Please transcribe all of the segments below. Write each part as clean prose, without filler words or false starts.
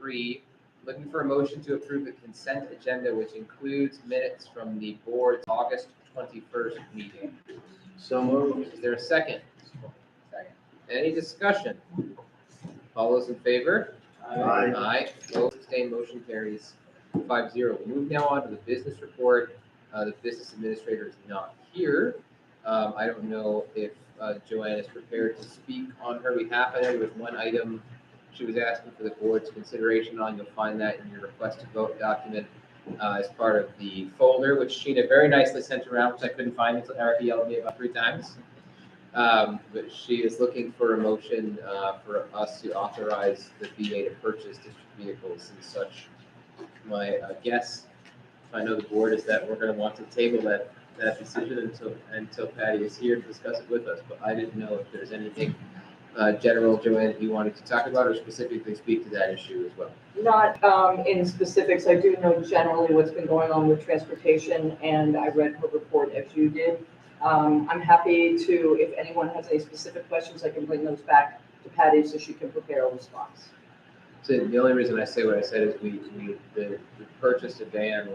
3, looking for a motion to approve the consent agenda, which includes minutes from the board's August 21st meeting. So moved. Is there a second? Second. Any discussion? All those in favor? Aye. Aye. Opposed, abstained, motion carries 5-0. We'll move now on to the business report. The business administrator is not here. I don't know if Joanne is prepared to speak on her behalf. I know there was one item she was asking for the board's consideration on. You'll find that in your request to vote document as part of the folder, which Sheena very nicely sent around, which I couldn't find until Erica yelled at me about 3 times. But she is looking for a motion for us to authorize the VA to purchase district vehicles and such. My guess, if I know the board, is that we're going to want to table that decision until Patty is here to discuss it with us. But I didn't know if there's anything general, Joanne, that you wanted to talk about or specifically speak to that issue as well. Not in specifics. I do know generally what's been going on with transportation, and I read her report as you did. I'm happy to, if anyone has any specific questions, I can bring those back to Patty so she can prepare a response. So the only reason I say what I said is we purchased a van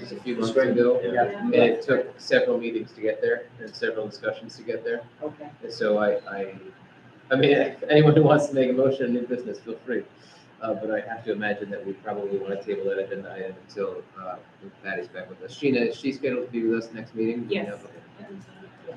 just a few months ago. Yeah. And it took several meetings to get there and several discussions to get there. Okay. And so I mean, if anyone who wants to make a motion in new business, feel free. But I have to imagine that we probably want to table that agenda item until Patty's back with us. Sheena, is she scheduled to be with us next meeting? Yes. Okay.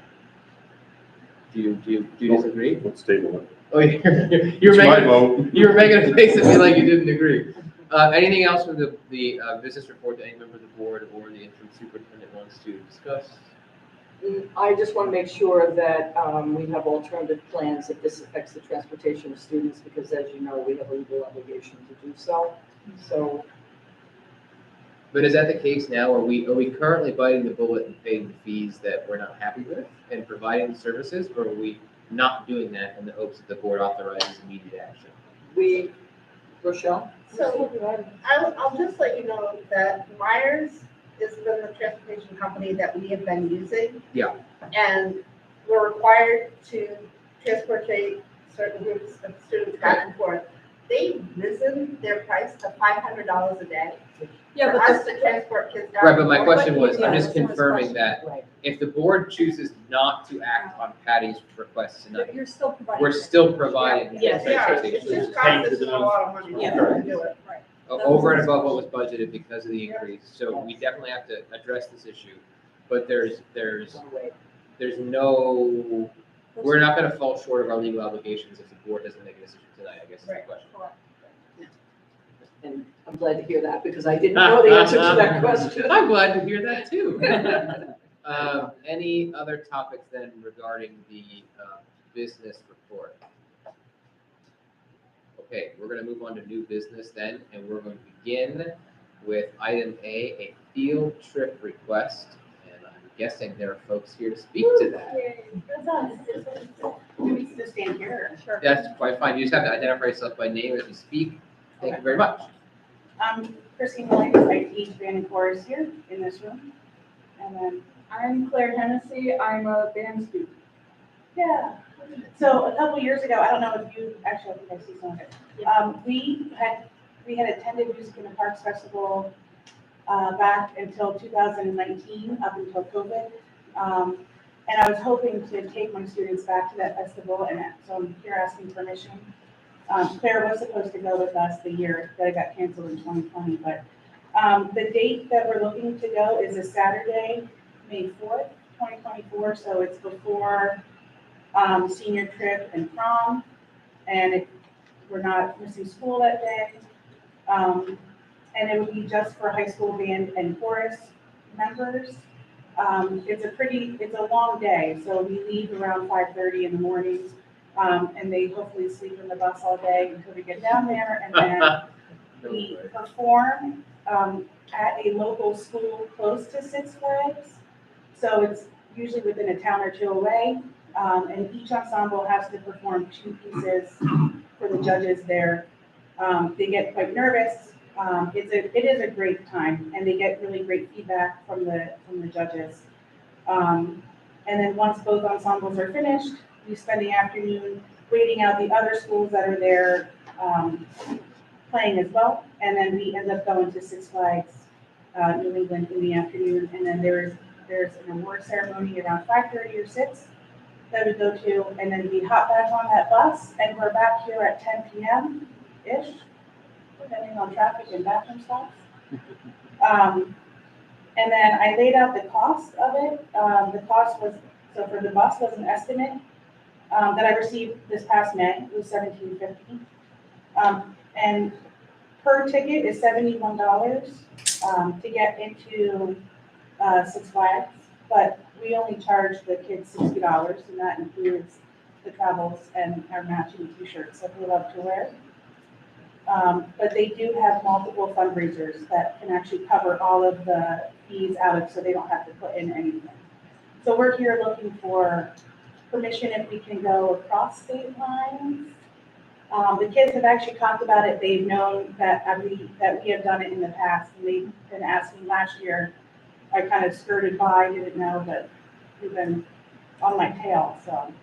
Do you disagree? Let's table it. Oh, you're It's my making, vote. you were making a face at me like you didn't agree. Anything else from the business report that any member of the board or the interim superintendent wants to discuss? I just want to make sure that we have alternative plans if this affects the transportation of students, because as you know, we have a legal obligation to do so. So, But is that the case now? Are we currently biting the bullet and paying the fees that we're not happy with and providing the services, or are we not doing that in the hopes that the board authorizes immediate action? Rochelle? So I'll just let you know that Myers has been the transportation company that we have been using. Yeah. And we're required to transport certain groups of students back and forth. They've risen their price to $500 a day. Yeah, For but us to transport kids down. Right, but my and forth. question was, I'm Yeah, just that's my confirming question. that Right. if the board chooses not to act on Patty's request tonight, You're still providing. we're still providing. Yes, Yeah, transportation it's just services. costs us a lot of money Yeah. to do it. Right. Over and above what was budgeted because of the increase. So we definitely have to address this issue. But there's no, we're not going to fall short of our legal obligations if the board doesn't make a decision tonight, I guess is the Right. question. And I'm glad to hear that, because I didn't know the answer to that question. I'm glad to hear that too. Any other topics then regarding the business report? Okay, we're going to move on to new business then, and we're going to begin with item A field trip request. And I'm guessing there are folks here to speak to that. That's us. Do we still stand here? Sure. That's quite fine. You just have to identify yourself by name as you speak. Thank you very much. Christine Williams, I teach band and chorus here in this room. And then I'm Claire Hennessy. I'm a band student. yeah. So a couple years ago, I don't know if you, actually, I think I see some of it. We had attended Music in the Parks Festival back until 2019, up until COVID. And I was hoping to take my students back to that festival, and so I'm here asking permission. Claire was supposed to go with us the year that it got canceled in 2020, but the date that we're looking to go is a Saturday, May 4th, 2024, so it's before senior trip and prom, and we're not missing school that day. And it would be just for high school band and chorus members. It's a long day, so we leave around 5:30 in the mornings, and they hopefully sleep in the bus all day until we get down there, and then we perform at a local school close to Six Flags. So it's usually within a town or two away, and each ensemble has to perform 2 pieces for the judges there. They get quite nervous. It is a great time, and they get really great feedback from the judges. And then once both ensembles are finished, we spend the afternoon waiting out the other schools that are there playing as well. And then we end up going to Six Flags, New England in the afternoon. And then there's an award ceremony around 5:30 or 6 that we go to. And then we hop back on that bus and we're back here at 10 p.m.-ish, depending on traffic and bathroom stops. And then I laid out the cost of it. The cost was, so for the bus was an estimate that I received this past May, it was $1,750. And per ticket is $71 to get into Six Flags, but we only charge the kids $60, and that includes the travels and our matching t-shirts that we love to wear. But they do have multiple fundraisers that can actually cover all of the fees out of, so they don't have to put in anything. So we're here looking for permission if we can go across state lines. The kids have actually talked about it. They've known that we have done it in the past, and they've been asking. Last year, I kind of skirted by, didn't know, but they've been on my tail, so.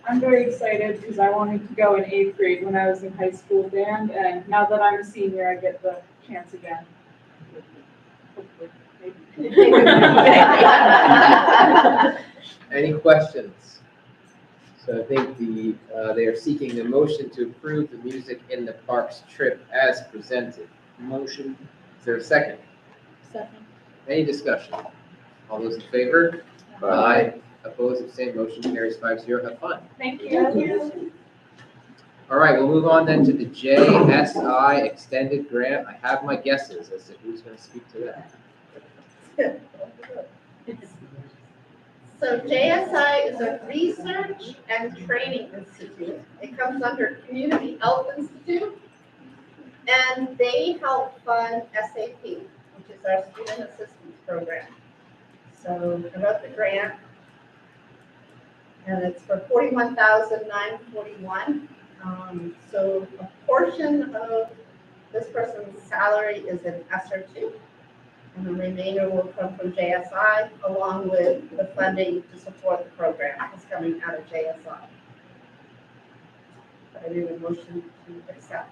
I'm very excited because I wanted to go in 8th grade when I was in high school band, and now that I'm a senior, I get the chance again. Hopefully, maybe. Any questions? So I think they are seeking the motion to approve the Music in the Parks trip as presented. Motion. Is there a second? Second. Any discussion? All those in favor? Aye. Opposed, abstained, motion carries 5-0. Have fun. Thank you. All right, we'll move on then to the JSI extended grant. I have my guesses as to who's going to speak to that. So JSI is a research and training institute. It comes under Community Health Institute. And they help fund SAP, which is our student assistance program. So I wrote the grant. And it's for $41,941. So a portion of this person's salary is in ESSER 2. And the remainder will come from JSI, along with the funding to support the program that's coming out of JSI. I need a motion to accept.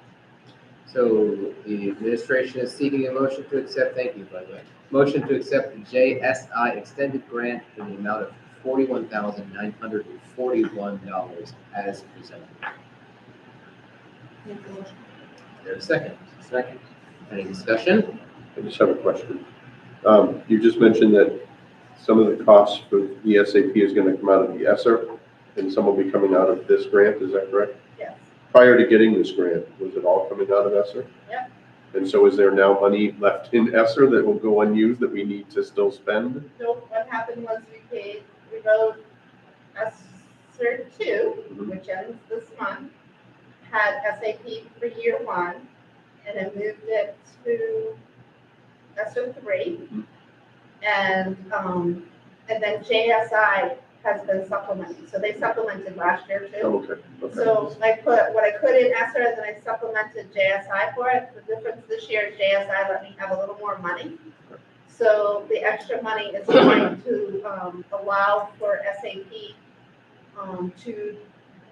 So the administration is seeking a motion to accept, thank you, by the way. Motion to accept the JSI extended grant in the amount of $41,941 as presented. Is there a second? Second. Any discussion? I just have a question. You just mentioned that some of the costs for the SAP is going to come out of the ESSER, and some will be coming out of this grant, is that correct? Yes. Prior to getting this grant, was it all coming out of ESSER? Yep. And so is there now money left in ESSER that will go unused that we need to still spend? So what happened was we wrote ESSER 2, which ends this month, had SAP for year 1, and then moved it to ESSER 3. And then JSI has been supplementing. So they supplemented last year too. Oh, okay, okay. So I put what I could in ESSER, and then I supplemented JSI for it. The difference this year is JSI let me have a little more money. So the extra money is going to allow for SAP to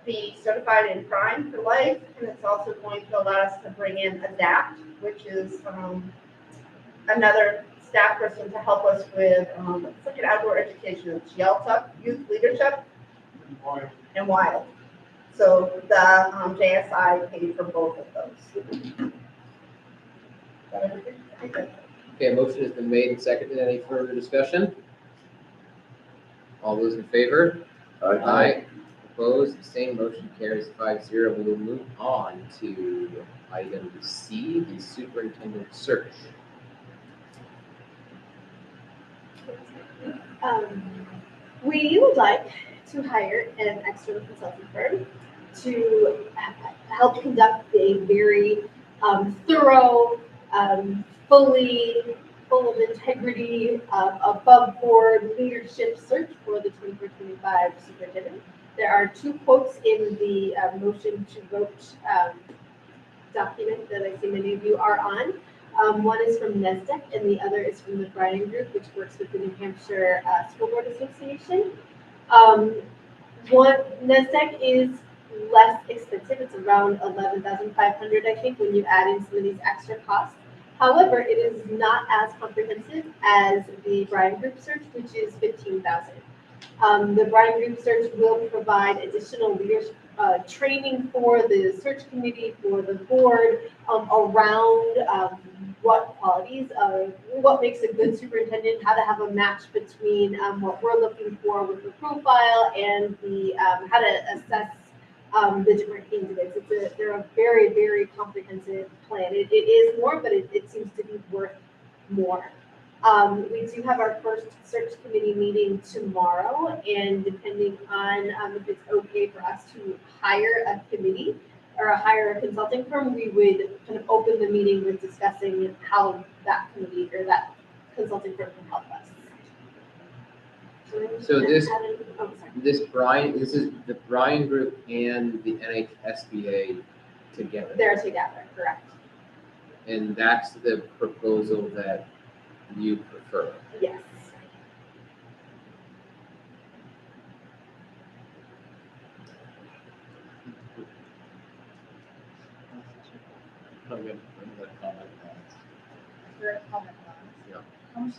be certified in crime for life, and it's also going to allow us to bring in ADAPT, which is another staff person to help us with it's like an outdoor education. It's YELTA, Youth Leadership, and WILD. So the JSI paid for both of those. Okay, a motion has been made and seconded. Any further discussion? All those in favor? Aye. Opposed, abstained, motion carries 5-0. We will move on to item C, the superintendent search. We would like to hire an external consulting firm to help conduct a very thorough, full of integrity, above board leadership search for the 24-25 superintendent. There are 2 quotes in the motion to vote document that I see many of you are on. One is from NESDEC and the other is from the Bryan Group, which works with the New Hampshire School Board Association. NESDEC is less expensive. It's around 11,500, I think, when you add in some of these extra costs. However, it is not as comprehensive as the Bryan Group search, which is 15,000. The Bryan Group search will provide additional leadership training for the search committee, for the board, around what qualities, what makes a good superintendent, how to have a match between what we're looking for with the profile and the how to assess the different candidates. They're a very, very comprehensive plan. It is more, but it seems to be worth more. We do have our first search committee meeting tomorrow, and depending on if it's okay for us to hire a committee or hire a consulting firm, we would kind of open the meeting with discussing how that committee or that consulting firm can help us. So this- Oh, sorry. This is the Bryan Group and the NHSBA together. They're together, correct? And that's the proposal that you prefer. Yes. I'm gonna comment Your comment on.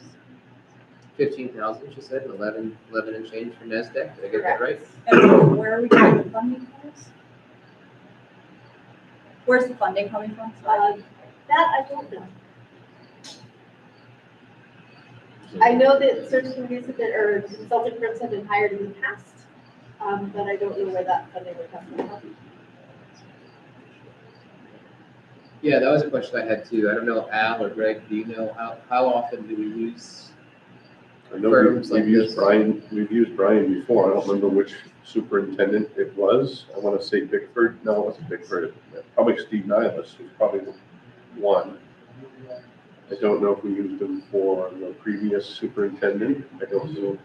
15,000, she said, and 11 and change for NASDAQ. Did I get that right? And where are we getting the funding from this? Where's the funding coming from? That I don't know. I know that search committees have been, or consulting firms have been hired in the past, but I don't know where that funding would come from. Yeah, that was a question I had too. I don't know, Al or Greg, do you know how often do we use? I know Firms like we've used this. Brian, before. I don't remember which superintendent it was. I want to say Bickford. No, it wasn't Bickford. Probably Steve Niles was probably the one. I don't know if we used him for the previous superintendent. I don't know.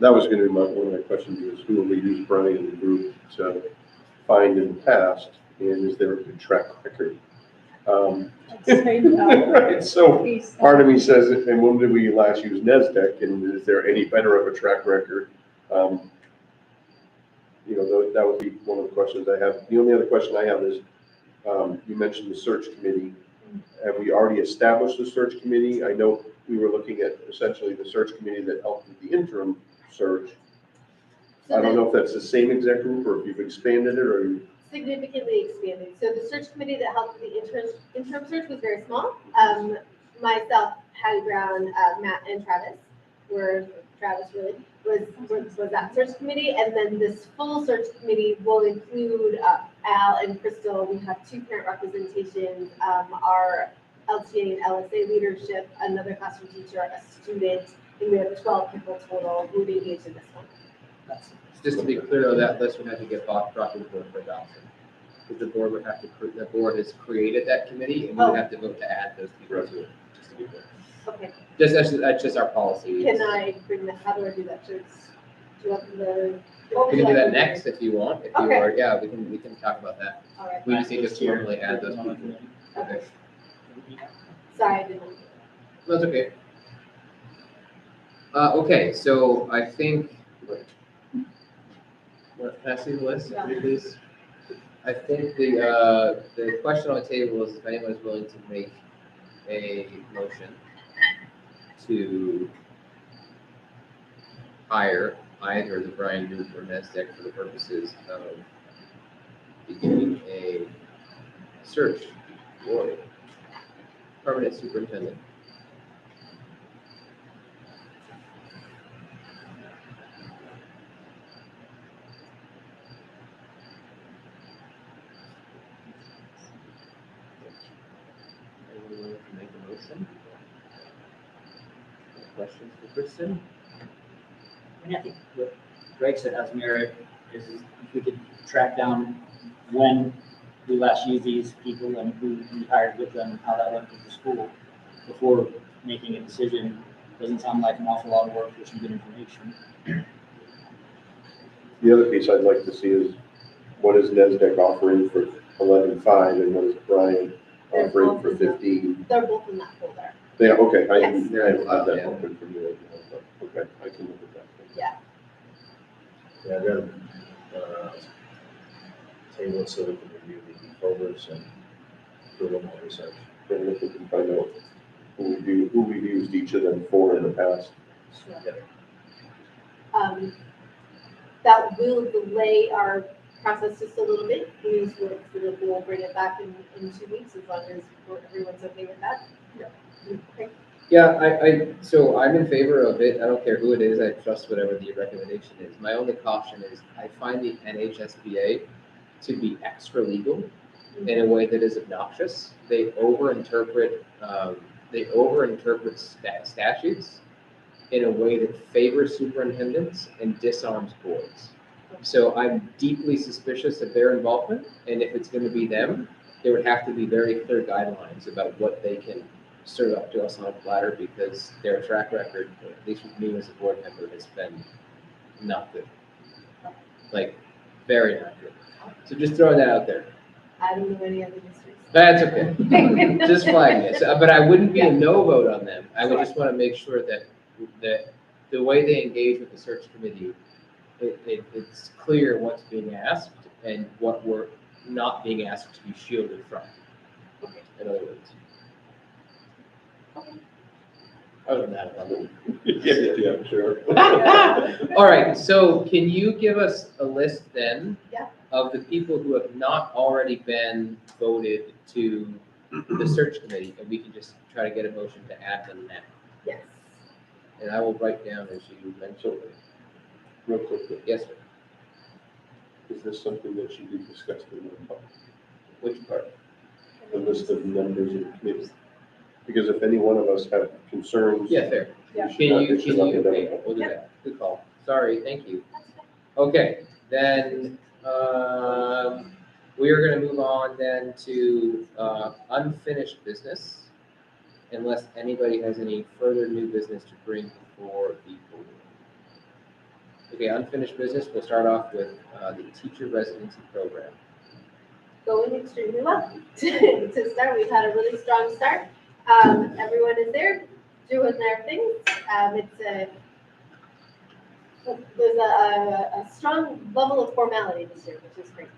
That was going to be one of my questions is who will we use Brian and the group to find in the past, and is there a good track record? Right, so part of me says, and when did we last use NASDAQ, and is there any better of a track record? That would be one of the questions I have. The only other question I have is, you mentioned the search committee. Have we already established the search committee? I know we were looking at essentially the search committee that helped with the interim search. I don't know if that's the same exact group or if you've expanded it or. Significantly expanded. So the search committee that helped with the interim search was very small. Myself, Hattie Brown, Matt, and Travis was that search committee. And then this full search committee will include Al and Crystal. We have 2 parent representations, our LTA and LSA leadership, another classroom teacher, a student, and we have 12 people total who would engage in this one. Just to be clear, though, that list would have to get brought to the board for adoption. Because the board would have to, the board has created that committee, and we would have to vote to add those people to it, just to be clear. Okay. That's just our policy. Can I bring that? How do I do that? Do you want the? We can do that next if you want. If you Okay. are, yeah, we can talk about that. All right. We just need to formally add those people. Okay, Sorry, I didn't. that's okay. Okay, so I think, can I see the list, please? I think the question on the table is if anyone is willing to make a motion to hire either the Bryan Group or NASDAQ for the purposes of beginning a search for a permanent superintendent. Anyone willing to make a motion? Any questions for Kristen? I mean, I think what Greg said has merit is if we could track down when we last used these people and who we hired with them and how that went with the school before making a decision. Doesn't sound like an awful lot of work for some good information. The other piece I'd like to see is what is NASDAQ offering for 11.5 and what is Brian offering for 15? They're both in that folder. Yeah, okay, I Yes. haven't had that Yeah. open for you right now, but, okay, I can look at that. Yeah, then, table it so we can review the folders and do a little more research. And if we can find out who we've used each of them for in the past. That will delay our process just a little bit, because we'll bring it back in 2 weeks, as long as everyone's okay with that. Okay. Yeah, so I'm in favor of it. I don't care who it is. I trust whatever the recommendation is. My only caution is I find the NHSBA to be extra legal in a way that is obnoxious. They overinterpret statutes in a way that favors superintendents and disarms boards. So I'm deeply suspicious of their involvement, and if it's going to be them, there would have to be very clear guidelines about what they can serve up to us on a platter, because their track record, at least with me as a board member, has been not good. Like, very not good. So just throwing that out there. I don't know any other districts. That's okay. Just flagging it. But I wouldn't be a no vote on them. I would just want to make sure that the way they engage with the search committee, it's clear what's being asked and what we're not being asked to be shielded from. In other words. Other than that, I'm Yeah, sure. All right, so can you give us a list then? Yeah. Of the people who have not already been voted to the search committee, and we can just try to get a motion to add them now. Yes. And I will write down as you mentioned. Real quickly, Yes, sir. is this something that should be discussed in the public? Which part? The list of members of the committee? Because if any one of us have concerns. Yeah, fair. Yeah. Can you, okay, we'll do that. Good call. Sorry, thank you. Okay, then, we are gonna move on then to, unfinished business. Unless anybody has any further new business to bring before the board. Okay, unfinished business, we'll start off with, the teacher residency program. Going extremely well. To start, we've had a really strong start. Everyone is there doing their things. There's a strong level of formality this year, which is great.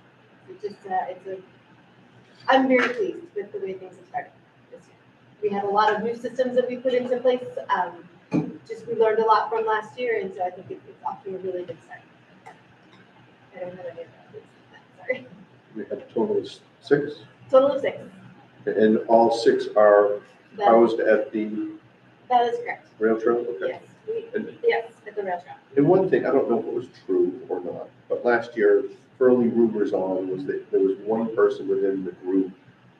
I'm very pleased with the way things have started this year. We have a lot of new systems that we put into place. We learned a lot from last year, and so I think it's off to a really good start. I don't have any of that, sorry. We have a total of 6, Total of 6. and all 6 are That housed at the that is correct. rail trail? Okay. Yes, yes, at the rail trail. And one thing, I don't know if it was true or not, but last year, early rumors on was that there was one person within the group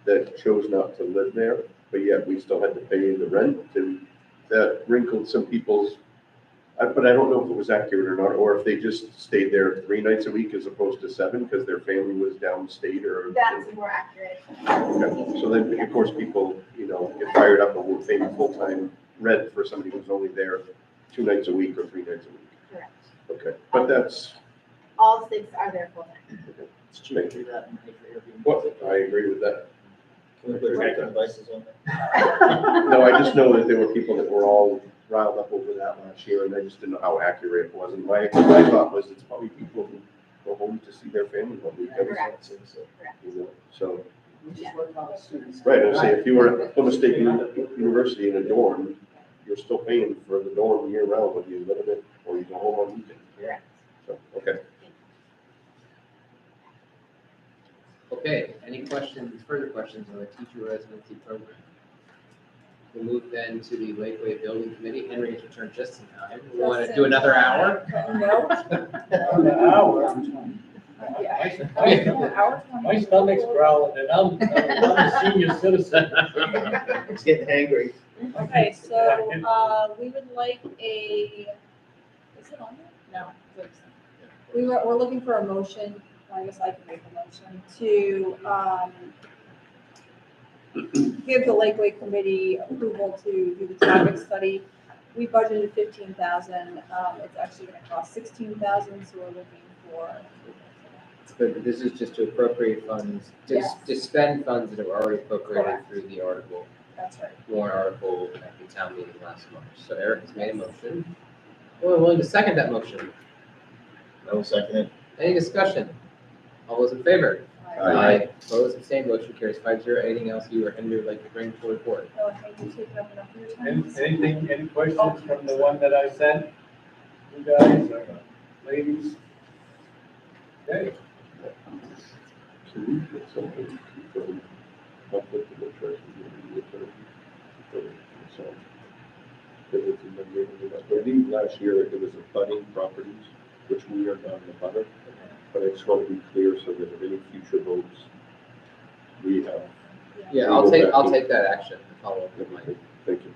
that chose not to live there, but yet we still had to pay the rent, and that wrinkled some people's, but I don't know if it was accurate or not, or if they just stayed there 3 nights a week as opposed to 7 because their family was downstate or. That's more accurate. Okay. So then, of course, people, get fired up and will pay full-time rent for somebody who's only there 2 nights a week or 3 nights a week. Correct. Okay, but that's, All 6 are there full time. It's cheap to do that and pay for Airbnb. what, I agree with that. Can we put tracking devices on there? No, I just know that there were people that were all riled up over that last year, and I just didn't know how accurate it was. And my thought was it's probably people who go home to see their family one weekend. Correct. So, Yeah. right, I say, if you were at Plymouth State University in a dorm, you're still paying for the dorm year round, whether you live in it or you go home on weekends. Correct. So, okay. Okay, any questions, further questions on the teacher residency program? We'll move then to the Lakeway Building Committee. Henry has returned just in time. We want to do another hour? No. My stomach's growling, and I'm a senior citizen. It's getting angry. Okay, so, we would like is it on there? No. We're looking for a motion, I guess I can make a motion, to, give the Lakeway Committee approval to do the traffic study. We budgeted 15,000, it's actually gonna cost 16,000, so we're looking for. But this is just to appropriate funds, to spend funds that are already appropriated through the article. That's right. warrant article at the town meeting last March. So Eric has made a motion. Anyone willing to second that motion? I will second it. Any discussion? All those in favor? Aye. Opposed, abstained, motion carries 5-0. Anything else you or Henry would like to bring forward? Oh, I think you take up enough of your time. Anything, any questions from the one that I sent? You guys or ladies? Okay. Can we get something from conflict of interest in the attorney? Because it's in the neighborhood. I believe last year it was a budding properties, which we are not in the butter. But I just want to be clear so that if any future votes, we have. Yeah, We'll go back I'll to- take that action and follow up with Mike. Thank you.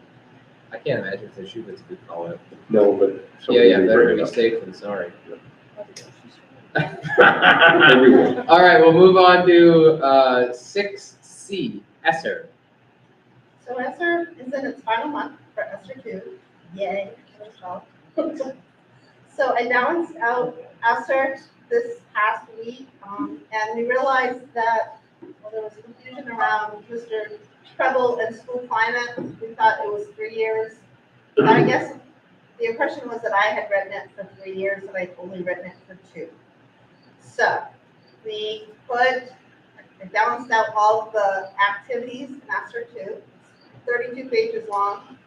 I can't imagine it's an issue, but it's a good call out. No, but. Yeah, somebody yeah, may better bring to it be up. safe than sorry. Everyone. All right, we'll move on to 6C, ESSER. So ESSER is in its final month for ESSER 2. Yay. So I balanced out ESSER this past week, and we realized that, well, there was confusion around Mr. Treble and school climate. We thought it was 3 years. But I guess the impression was that I had written it for 3 years, and I'd only written it for 2. So we I balanced out all of the activities in ESSER 2, 32 pages long,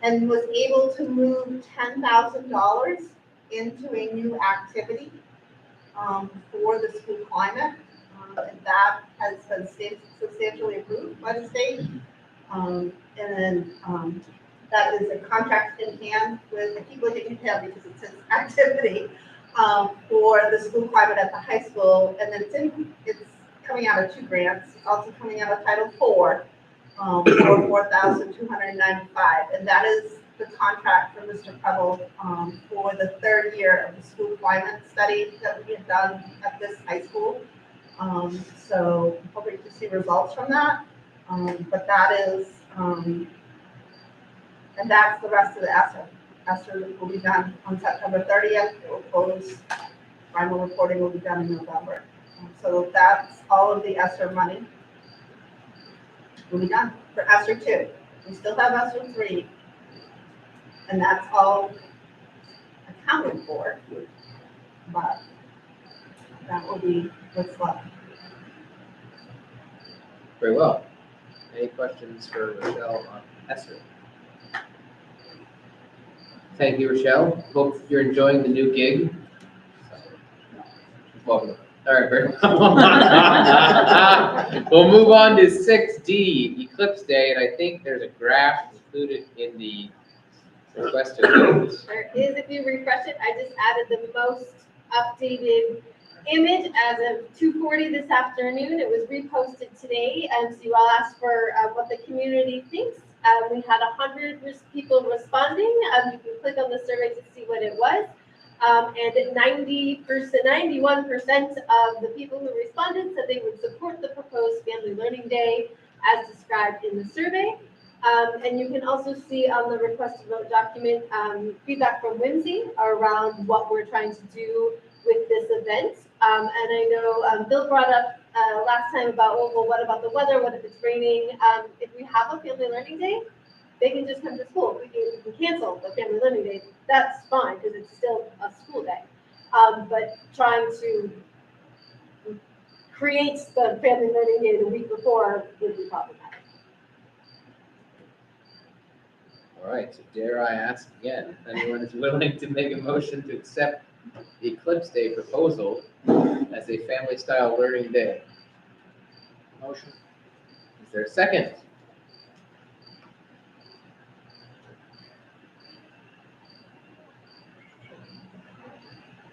and was able to move $10,000 into a new activity for the school climate. And that has been substantially approved by the state. And then that is a contract in hand with, I keep looking at him because it says activity for the school climate at the high school. And then it's coming out of 2 grants. It's also coming out of Title IV for $4,295. And that is the contract for Mr. Preble for the 3rd year of the school climate study that we have done at this high school. So hoping to see results from that. But that is, and that's the rest of the ESSER. ESSER will be done on September 30th. It will close. Final reporting will be done in November. So that's all of the ESSER money will be done for ESSER 2. We still have ESSER 3. And that's all accounted for. But that will be what's left. Very well. Any questions for Rochelle on ESSER? Thank you, Rochelle. Hope you're enjoying the new gig. Welcome. All right, very well. We'll move on to 6D, Eclipse Day, and I think there's a graph included in the request to vote. There is, if you refresh it, I just added the most updated image as of 2:40 this afternoon. It was reposted today, and so you all asked for what the community thinks. We had 100 people responding. You can click on the survey to see what it was. And 91% of the people who responded said they would support the proposed Family Learning Day as described in the survey. And you can also see on the request to vote document feedback from Whimsy around what we're trying to do with this event. And I know Bill brought up last time about, well, what about the weather? What if it's raining? If we have a Family Learning Day, they can just come to school. We can cancel the Family Learning Day. That's fine because it's still a school day. But trying to create the Family Learning Day the week before would be problematic. All right, so dare I ask again, if anyone is willing to make a motion to accept the Eclipse Day proposal as a family-style learning day? Motion. Is there a second?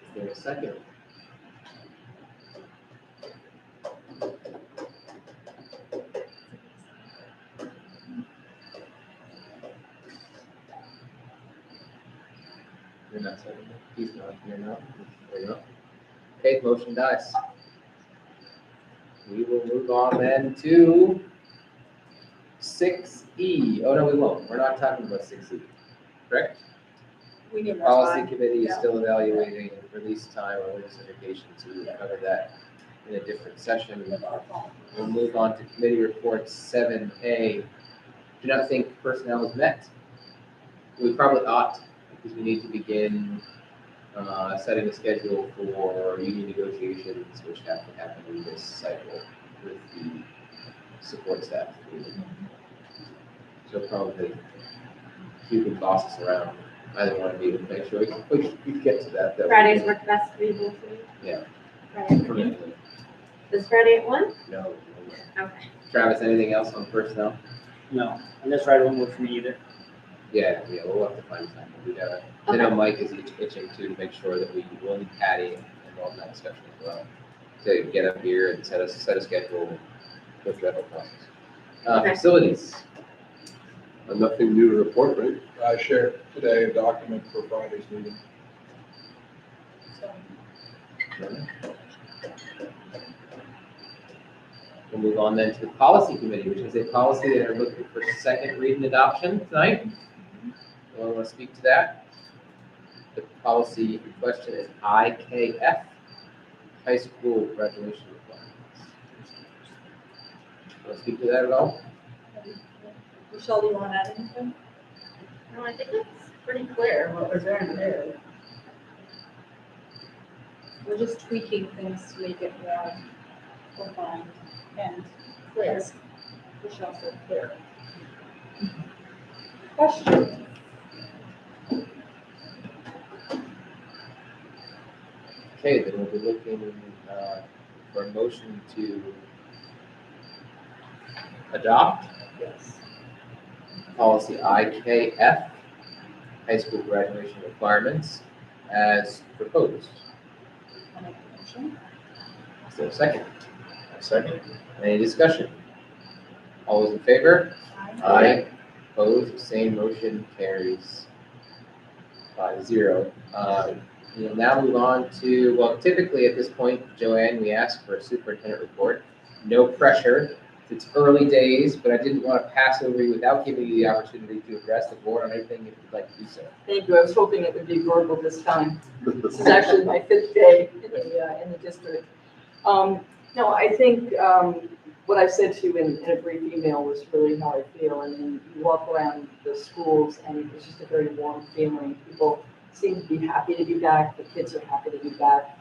Is there a second? You're not seconding? He's not, you're not? There you go. Okay, motion dies. We will move on then to 6E. Oh, no, we won't. We're not talking about 6E, correct? We need more Policy time. committee is Yeah. still evaluating release time or latest education, so we will cover that in a different session. We'll move on to committee reports 7A. do not think personnel is met. We probably ought, because we need to begin setting a schedule for union negotiations, which have to happen in this cycle with the support staff. So probably keeping bosses around. I don't want to be, make sure we get to that. Though. Fridays work best for you both? Yeah. Friday. Permanently. Is Friday at 1? No. Okay. Travis, anything else on personnel? No, and this Friday won't work for me either. Yeah, we'll have to find time to do that. I know Mike is itching to make sure that we will need Patty involved in that discussion as well. To get up here and set a schedule, go through that whole process. Okay. Facilities. Nothing new to report, right? I shared today a document for Friday's meeting. We'll move on then to the policy committee, which is a policy that are looking for second read and adoption tonight. Anyone want to speak to that? The policy in question is IKF, high school graduation requirements. Want to speak to that at all? Michelle, do you want to add anything? No, I think it's pretty clear what we're going to do. We're just tweaking things to make it more refined and clear. As Michelle said, clear. Question? Okay, then we'll be looking for a motion to adopt Yes. policy IKF, high school graduation requirements, as proposed. I'll make a motion. Is there a second? Second? Any discussion? All those in favor? Aye. Opposed, same motion carries 5-0. We'll now move on to, well, typically at this point, Joanne, we ask for a superintendent report. No pressure. It's early days, but I didn't want to pass over you without giving you the opportunity to address the board on anything if you'd like to do so. Thank you. I was hoping it would be verbal this time. This is actually my 5th day in the district. No, I think what I said to you in a brief email was really how I feel. And then you walk around the schools and it's just a very warm feeling. People seem to be happy to be back. The kids are happy to be back.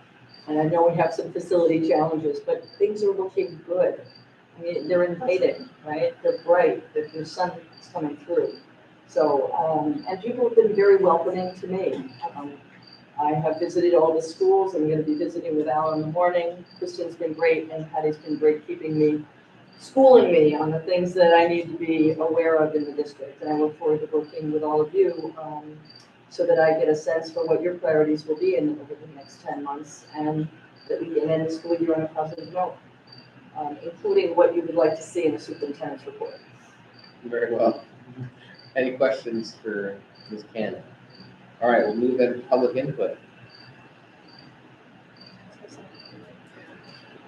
And I know we have some facility challenges, but things are looking good. I mean, they're inviting, right? They're bright. The sun is coming through. So, and people have been very welcoming to me. I have visited all the schools. I'm going to be visiting with Al in the morning. Kristen's been great, and Patty's been great schooling me on the things that I need to be aware of in the district. And I look forward to working with all of you so that I get a sense for what your priorities will be over the next 10 months, and that we can end the school year on a positive note, including what you would like to see in the superintendent's report. Very well. Any questions for Ms. Cannon? All right, we'll move into public input.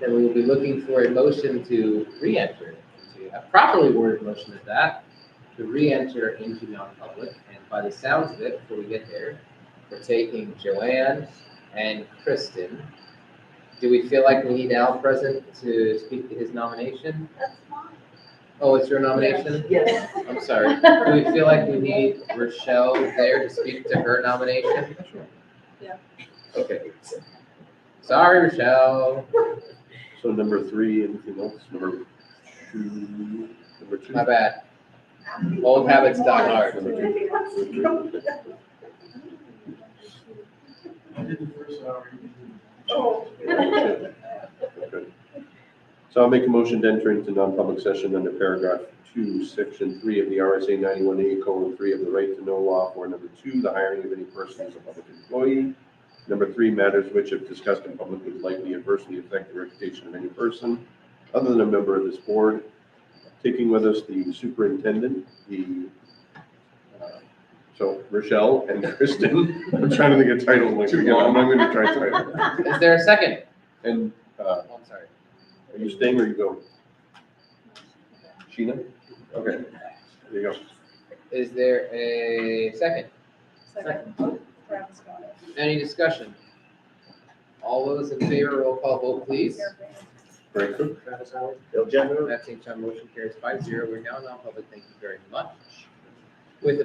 Then we will be looking for a motion to re-enter, a properly worded motion at that, to re-enter into non-public. And by the sounds of it, before we get there, we're taking Joanne and Kristen. Do we feel like we need Al present to speak to his nomination? That's fine. Oh, it's your nomination? Yes. I'm sorry. Do we feel like we need Rochelle there to speak to her nomination? Yeah. Okay. Sorry, Rochelle. So number 3, anything else? Number 2? My bad. Old habits die hard. Oh. Okay. So I'll make a motion to enter into non-public session under paragraph 2, section 3 of the RSA 91A:3 of the right to know law, for number 2, the hiring of any person as a public employee. Number 3, matters which, if discussed in public, would likely adversely affect the reputation of any person other than a member of this board. Taking with us the superintendent, so Rochelle and Kristen. I'm trying to think of titles like we get. I'm going to try title. Is there a second? And Oh, I'm sorry. are you staying or you go? Sheena? Okay, there you go. Is there a second? Second. Travis got it. Any discussion? All those in favor, roll call vote, please. Greg Cook. Travis Howard. Bill Jenner. Matt St. John, motion carries 5-0. We're now non-public. Thank you very much. With the